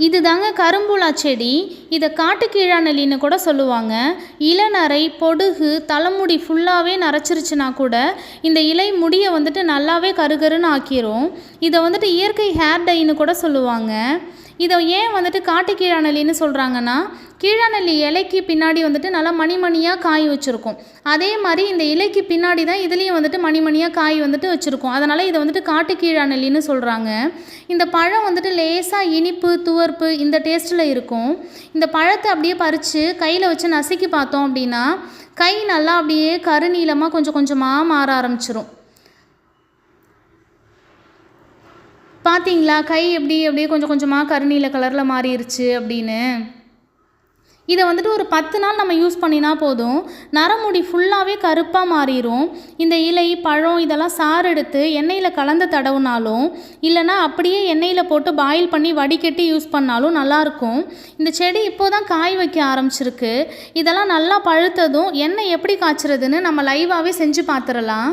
இது தாங்க கரும்புலா செடி. இதை காட்டுக்கீழாநெல்லின்னு கூட சொல்லுவாங்க. இளநரை, பொடுகு, தலைமுடி ஃபுல்லாகவே நரைச்சிருச்சுனா கூட இந்த இலை முடியை வந்துட்டு நல்லாவே கருகருன்னு ஆக்கிரும். இதை வந்துட்டு இயற்கை ஹேர் டைன்னு கூட சொல்லுவாங்க. இதை ஏன் வந்துட்டு காட்டுக்கீழாநெல்லின்னு சொல்கிறாங்கன்னா, கீழாநெல்லி இலைக்கு பின்னாடி வந்துட்டு நல்லா மணிமணியாக காய் வச்சுருக்கும். அதே மாதிரி இந்த இலைக்கு பின்னாடி தான் இதுலேயும் வந்துட்டு மணிமணியாக காய் வந்துட்டு வச்சுருக்கும். அதனால் இதை வந்துட்டு காட்டுக்கீழாநெல்லின்னு சொல்கிறாங்க. இந்த பழம் வந்துட்டு லேசாக இனிப்பு, துவர்ப்பு இந்த டேஸ்ட்டில் இருக்கும். இந்த பழத்தை அப்படியே பறித்து கையில் வச்சு நசுக்கி பார்த்தோம் அப்படின்னா கை நல்லா அப்படியே கருநீளமாக கொஞ்சம் கொஞ்சமாக மாற ஆரம்பிச்சிரும். பார்த்தீங்களா கை அப்படியே கொஞ்சம் கொஞ்சமாக கருநீல கலரில் மாறிடுச்சு அப்படின்னு. இதை வந்துட்டு ஒரு 10 நாள் நம்ம யூஸ் பண்ணினா போதும், நரமுடி ஃபுல்லாகவே கருப்பாக மாறிடும். இந்த இலை, பழம் இதெல்லாம் சாறு எடுத்து எண்ணெயில் கலந்து தடவுனாலும் இல்லைனா அப்படியே எண்ணெயில் போட்டு பாயில் பண்ணி வடிகட்டி யூஸ் பண்ணாலும் நல்லாயிருக்கும். இந்த செடி இப்போ தான் காய் வைக்க ஆரம்பிச்சிருக்கு. இதெல்லாம் நல்லா பழுத்ததும் எண்ணெய் எப்படி காய்ச்சறதுன்னு நம்ம லைவாகவே செஞ்சு பார்த்துடலாம்.